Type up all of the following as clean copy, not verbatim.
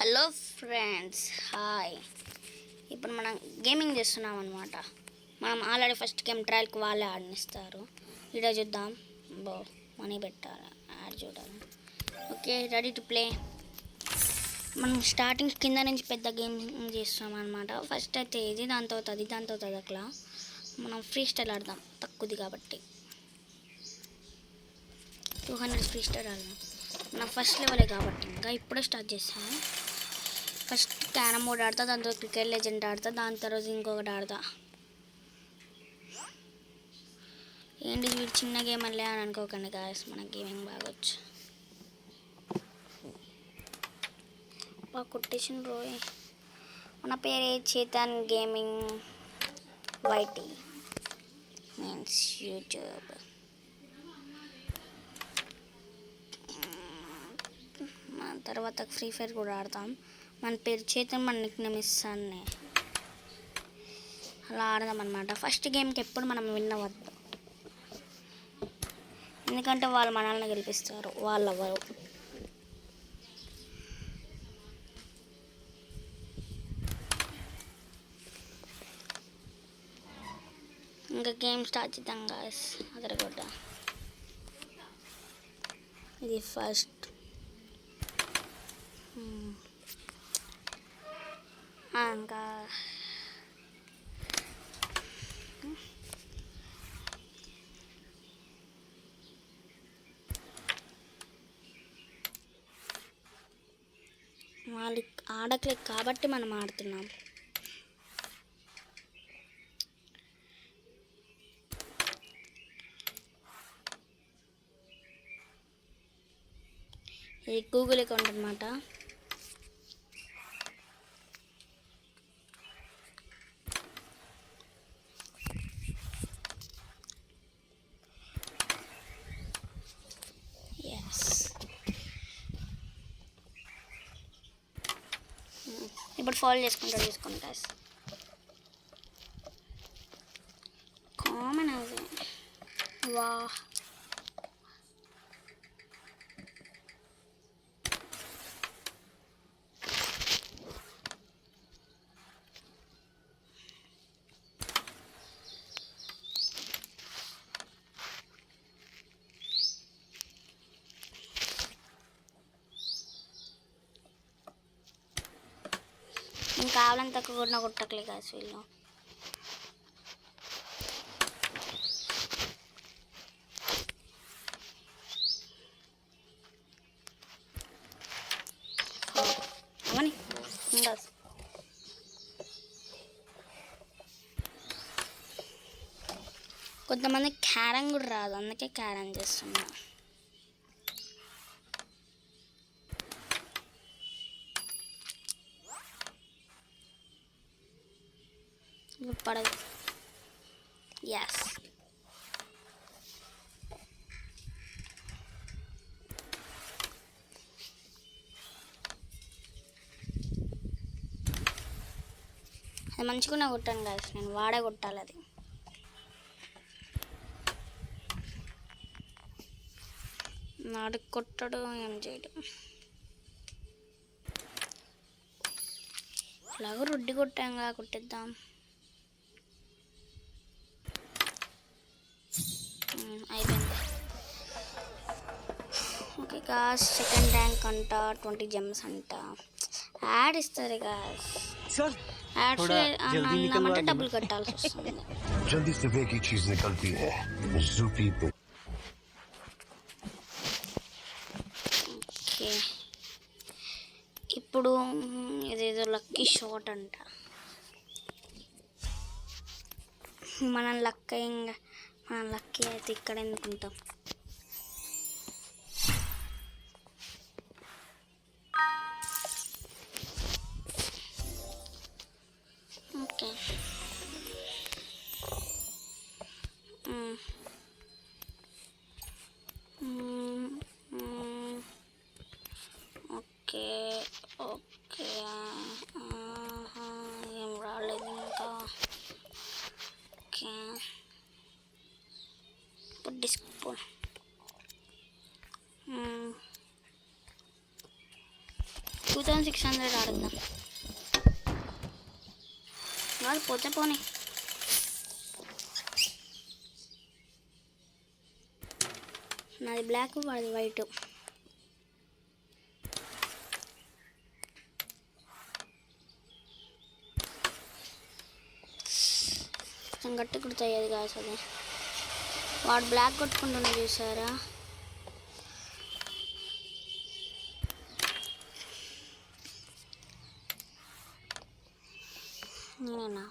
Hello friends, hi. ఇప్పుడు మనం gaming చేస్తున్నాం అనమాట. మనం ఆల్రెడీ ఫస్ట్ గేమ్ ట్రయల్కి వాళ్ళే ఆడనిస్తారు. వీడియో చూద్దాం. మనీ పెట్టాలి, యాడ్ చూడాలి. Okay, ready to play. మనం స్టార్టింగ్ కింద నుంచి పెద్ద గేమింగ్ చేస్తున్నాం అనమాట. ఫస్ట్ అయితే ఇది, దాంతో అవుతుంది, దాంతో అవుతుంది. అట్లా మనం ఫ్రీ స్టైల్ ఆడదాం, తక్కువది కాబట్టి 200 ఫ్రీ స్టైల్ ఆడదాం. నా ఫస్ట్ లెవెలే కాబట్టి ఇంకా ఇప్పుడే స్టార్ట్ చేశాను. ఫస్ట్ క్యారమ్ బోర్డ్ ఆడతా, దాని తర్వాత క్రికెట్ లెజెండ్ ఆడతా, దాని తర్వాత ఇంకొకటి ఆడతా. ఏంటి వీడు చిన్న గేమ్ అల్లే అని అనుకోకండి గాయస్, మన గేమింగ్ బాగొచ్చు. బాగా కొట్టేసిన రోయ్. మన పేరే Chetan gaming YT means YouTube. మన తర్వాత ఫ్రీ ఫైర్ కూడా ఆడతాం. మన పేరు చేతన్, మన నిక్ నేమ్ ఇస్తాను. అలా ఆడదాం అనమాట. ఫస్ట్ గేమ్కి ఎప్పుడు మనం విన్ అవ్వద్దు, ఎందుకంటే వాళ్ళు మనల్ని గెలిపిస్తారు, వాళ్ళు అవ్వరు. ఇంకా గేమ్ స్టార్ట్ చేద్దాం గాయస్. అదరగొట్ట ఇది ఫస్ట్. ఇంకా వాళ్ళు ఆడట్లేదు కాబట్టి మనం ఆడుతున్నాం. ఇది గూగుల్ అకౌంట్ అనమాట. ఇప్పుడు ఫాలో చేసుకుంటారు, చూసుకోండి గాయస్. కామన్ అది. వా నేను కావాలని తక్కువ కొట్టినా కొట్టట్లే కాదు వీళ్ళు. అవని ఇంకా కొంతమంది క్యారమ్ కూడా రాదు, అందుకే క్యారమ్ చేస్తున్నా. పడదు. ఎస్, అది మంచిగా కొట్టాను కాదు, నేను వాడే కొట్టాలి. అది నాడు కొట్టడు, ఏం చేయడం. అలాగో రొడ్డి కొట్టాంగా, కొట్టిద్దాం. అయిపోయింది. ఓకే గాస్, సెకండ్ ర్యాంక్ అంట, 20 gems అంట. యాడ్ ఇస్తారు గాస్. యాడ్ అన్నామంటే డబ్బులు కట్టాల్సి వస్తుంది. जल्दी से एक ही चीज निकलती है, जूती पे. ఓకే, ఇప్పుడు ఇదేదో లక్కీ షాట్ అంట. మనం లక్కీ అయితే ఇక్కడ ఎందుకుంటాం. Okay, okay okay. ఏం రాలేదు ఇంకా. ఓకే, ఇప్పుడు డిస్క్ 2600 ఆడుద్దాం. వాళ్ళు పోతే పోనీ. నాది బ్లాక్, వాడిది వైట్. కొంచెం గట్టి కుడుతాయి కాదు అది. వాడు బ్లాక్ కొట్టుకుంటున్నా చూసారా? నేనేనా?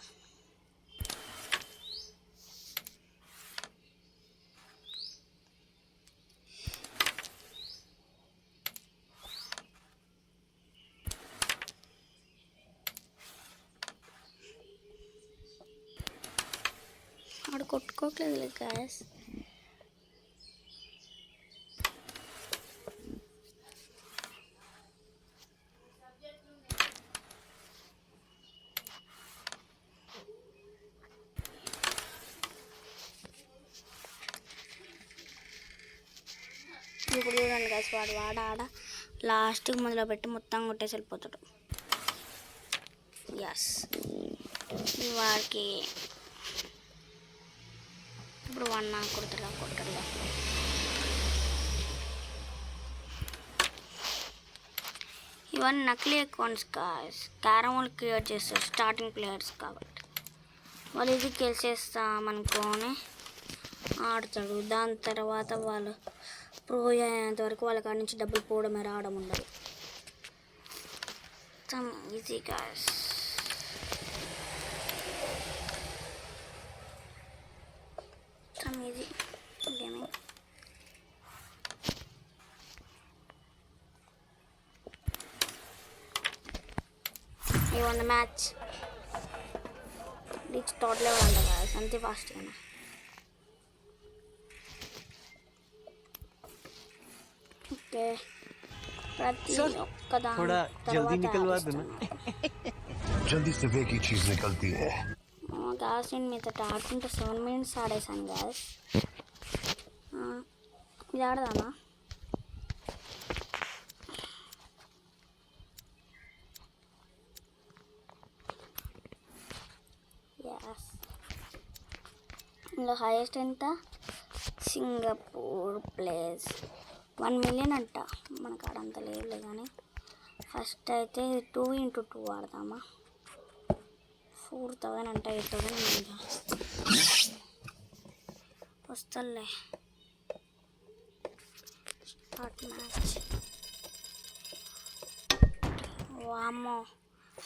ఆడు కొట్టుకోవట్లేదు గాయస్. ఇప్పుడు చూడండి గాయస్, వాడు ఆడ లాస్ట్కి మొదలు పెట్టి మొత్తం కొట్టేసి వెళ్ళిపోతాడు. ఎస్, వాడికి ఇప్పుడు 1 నాకు కొట్టలే. ఇవన్నీ నకిలీ అకౌంట్స్ గాయస్. క్యారమ్ వాళ్ళు క్రియేట్ చేస్తారు స్టార్టింగ్ ప్లేయర్స్ కాబట్టి. వాళ్ళు ఇది గెలిచేస్తామనుకొని ఆడతాడు. దాని తర్వాత వాళ్ళు ప్రో అయ్యేంత వరకు వాళ్ళ కాడి నుంచి డబ్బులు పోవడమే, రావడం ఉండదు. Easy guys. Easy gaming. ఈ 1 మ్యాచ్ రీచ్ థర్డ్ లెవెల్ అంట గాయస్, అంతే ఫాస్ట్గానే. ఓకే, ప్రతి ఒక్కదాని తర్వాత जल्दी से वे की चीज निकलती है. గాయస్ నేను మీతో ఆడుకుంటే 7 minutes ఆడేసాను గాయస్. ఇది ఆడదామా? ఎస్. ఇందులో హైయెస్ట్ ఎంత? సింగపూర్ ప్లేస్ 1 million అంట. మనకు ఆడంత లేదులే కానీ ఫస్ట్ అయితే 2x2 ఆడదామా? 4000 అంట, 8000 వస్తలే. Start match. వామ్మో,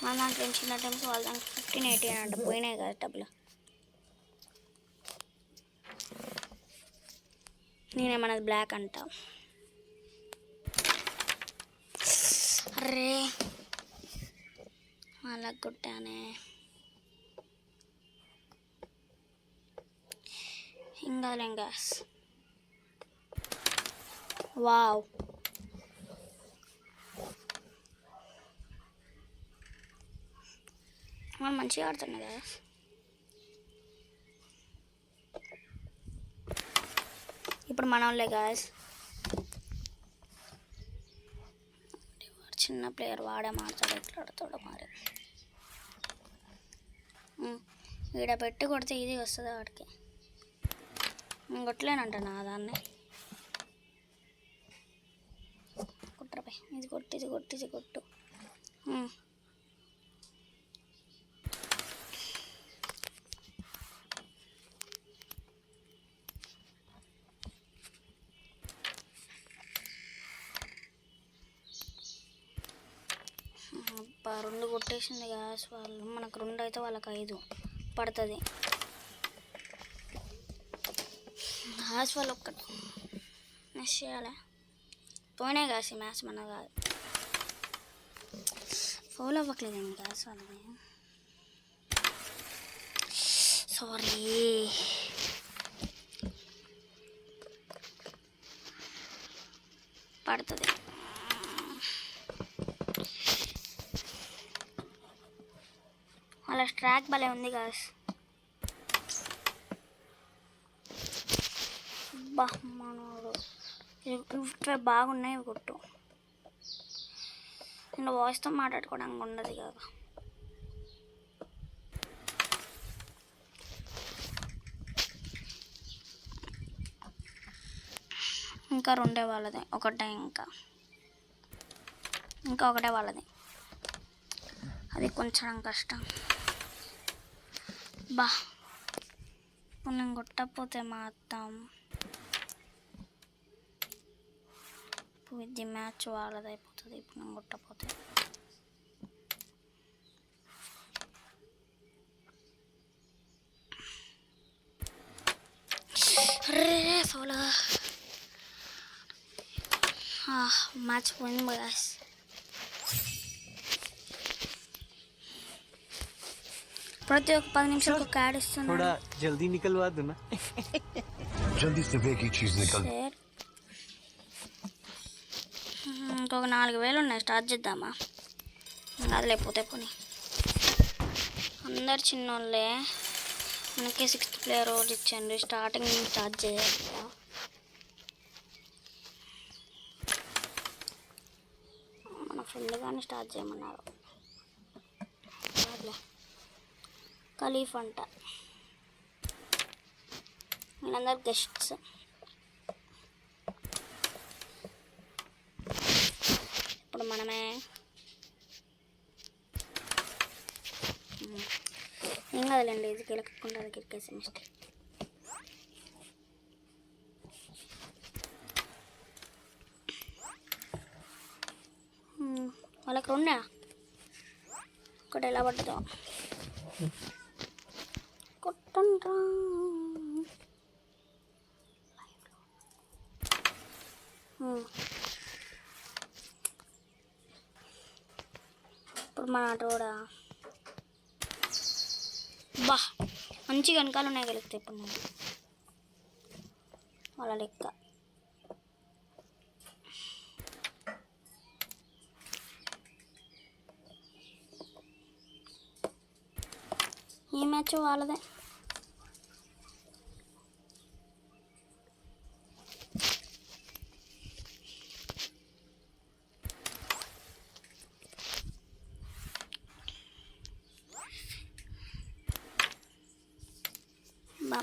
మన దాంట్లో చిన్న టైమ్స్ వాళ్ళ దానికి 15-18 అంట. పోయినాయి కదా డబ్బులు. నేనేమన్నది బ్లాక్ అంట. అరే అలా కొట్టానే. ఇంకా వావ్, మనం మంచిగా ఆడుతున్నా కదా. ఇప్పుడు మన వాళ్ళే గాయస్. చిన్న ప్లేయర్ వాడే మాట్లాడు, ఎట్లా ఆడతాడో మరి. ఈడ పెట్టి కొడితే ఇది వస్తుంది వాడికి. నేను కొట్టలేనంట నా దాన్ని. కొట్టరపై, ఇది కొట్టు. అబ్బా, 2 కొట్టేసింది గ్యాస్ వాళ్ళు. మనకు 2 అయితే వాళ్ళకి 5 పడుతుంది. గ్యాస్ వాళ్ళు ఒక్కటి మిస్ చేయాలి. పోయినాయి గ్యాస్ ఈ మ్యాచ్ మన కాదు. ఫౌల్ అవ్వట్లేదేమో గ్యాస్ వాళ్ళని. సారీ. పడుతుంది. వాళ్ళ స్ట్రాక్ భలే ఉంది గాస్. మనోడు బాగున్నాయి కొట్టు. ఇంకా వాయిస్తో మాట్లాడుకోవడానికి ఉండదు కదా. ఇంకా రెండే వాళ్ళది, ఒకటే ఇంకా ఒకటే వాళ్ళది. అది కొంచెం కష్టం. బా ఇప్పుడు నేను కొట్టకపోతే మాత్రం ఇది మ్యాచ్ వాళ్ళది అయిపోతుంది. ఇప్పుడు నేను కొట్టకపోతే ఫౌల్. మ్యాచ్ పోయింది బాస్. ప్రతి ఒక్క 10 నిమిషాలకు ఒక యాడ్ ఇస్తున్నాడు. జల్దీ నికల్వా దో నా. जल्दी से एक ही चीज निकल ఇంకొక 4000 ఉన్నాయి. స్టార్ట్ చేద్దామా? అది లేకపోతే పోనీ. అందరు చిన్నోళ్ళే. మనకి 6th ప్లేయర్ రోజు ఇచ్చండి. స్టార్టింగ్ స్టార్ట్ చేయాలి. మన ఫ్రెండ్ కానీ స్టార్ట్ చేయమన్నారు. ఖలీఫ్ అంట. వీళ్ళందరూ గెస్ట్స్. ఇప్పుడు మనమే ఏం కాదులేండి. ఇది కిలకకుండా అది కిరికేసే మిస్టేక్. వాళ్ళకి రెండా ఒకటి ఎలా పడుతుందో కొట్టండ్రా. ఇప్పుడు మన ఆట కూడా బా మంచిగా వెనకాల ఉన్నాయి గెలుస్తాయి. ఇప్పుడు నేను వాళ్ళ లెక్క. ఈ మ్యాచ్ వాళ్ళదే.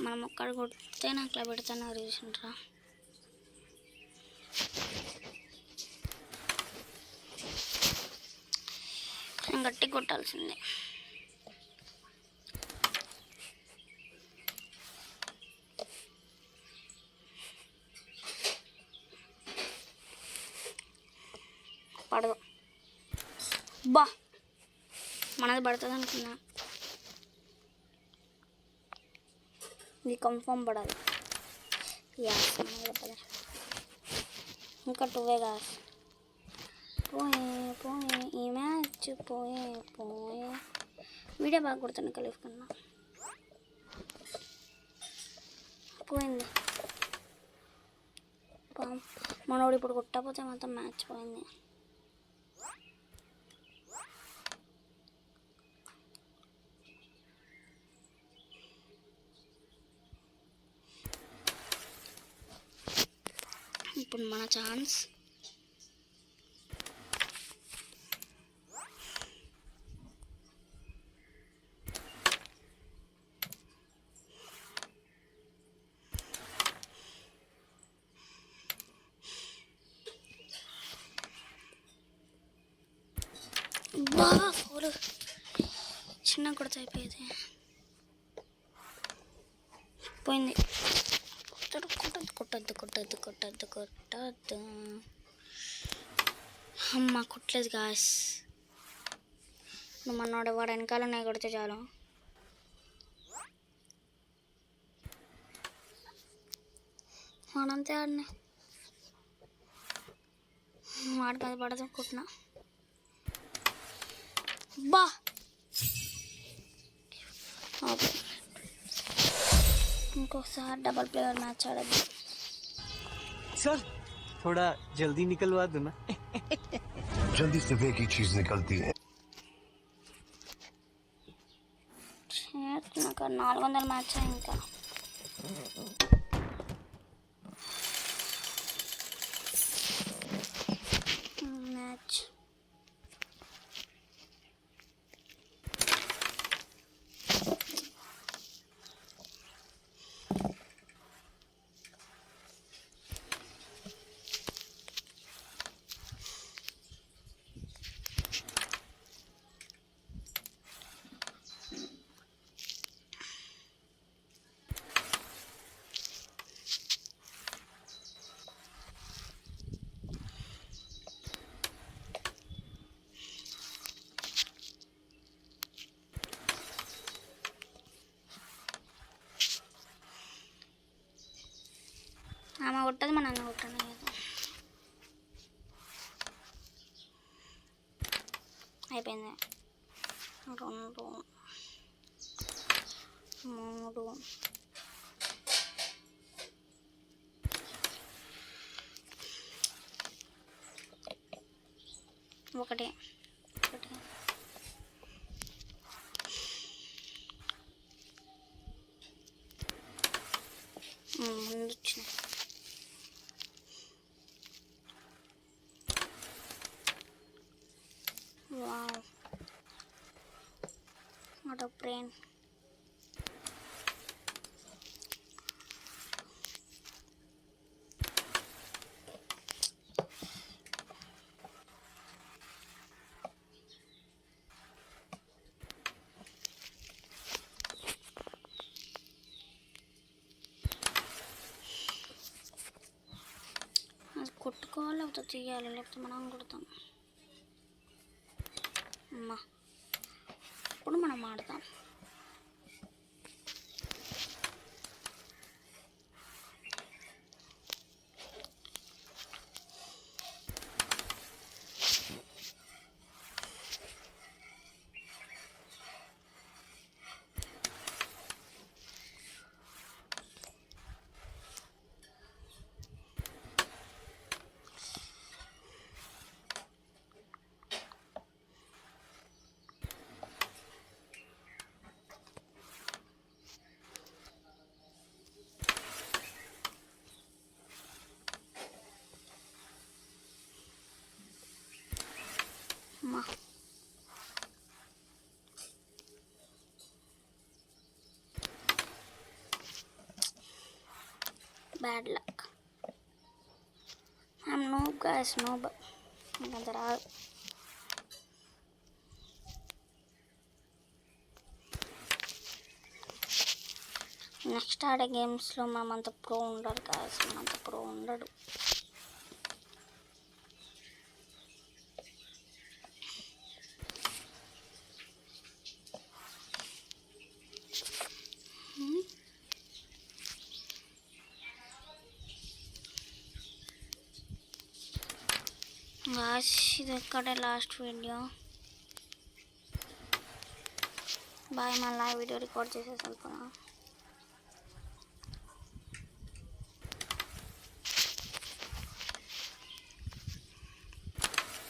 మనం ఒక్కడ కొడితే నాకు ఇలా పెడతాను చూసిండ్రా. నేను గట్టి కొట్టాల్సిందే. పడదు. బా మనది పడుతుంది అనుకున్నా. ఇది కన్ఫర్మ్ పడాలి. ఇంకా 2 కాదు. పోయే ఈ మ్యాచ్ పోయే. వీడియో బాగా కొడుతున్నా ఖలీఫ్ కన్నా. పోయింది. మనోడు ఇప్పుడు కొట్టకపోతే మాత్రం మ్యాచ్ పోయింది. ఇప్పుడు మన ఛాన్స్. బాగా ఫోలు చిన్న కొడితే అయిపోయేది. పోయింది. కొట్టద్దు. అమ్మ కొట్టలేదు గాయస్. నువ్వు మనోడు వాడు వెనకాల ఉన్నాయి కొడితే చాలు. వాడంతే ఆడినా వాడికి అది పడదు కొట్టినా. బా ఓకే. ఇంకొకసారి డబల్ ప్లేయర్ మ్యాచ్ ఆడద్దు. सर थोड़ा जल्दी निकलवा दो ना. जल्दी से एक ही चीज निकलती है నాకు 400 మ్యాచ్ ఇంకా. మ్యాచ్ అయిపోయింది. 2 3 ఒకటి ముందు వచ్చిన వావ్ వాట్ అ బ్రెయిన్. అది కొట్టుకోవాలి లేకపోతే తీయాలి, లేకపోతే మనం కొడతాం. అమ్మా ఇప్పుడు మనం ఆడతాం. అమ్మా bad luck. I'm noob guys, noob. అది రాదు. నెక్స్ట్ ఆడే గేమ్స్లో మనం అంత ప్రో ఉండరు గైస్, అంత ప్రో ఉండడు. గాయ్స్ ఇది ఒక్కటే లాస్ట్ వీడియో. బాయ్. మళ్ళీ వీడియో రికార్డ్ చేసేసి వెళ్ళిపోనా.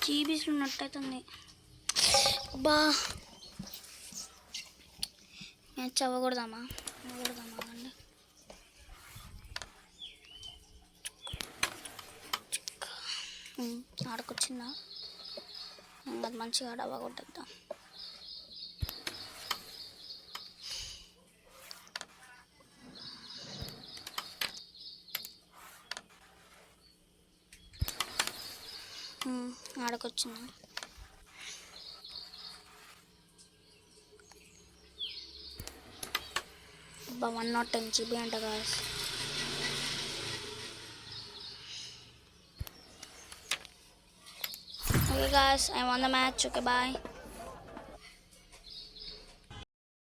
జీబీస్లో ఉన్నట్టయితుంది. బా మ్యాచ్ అవ్వకూడదామా అండి. ఆడకొచ్చిందా? అది మంచిగా ఆడవగొట్టేద్దాం. ఆడకొచ్చిందా? అబ్బా 110 GB అంట guys. Okay guys, I won the match. Okay, bye.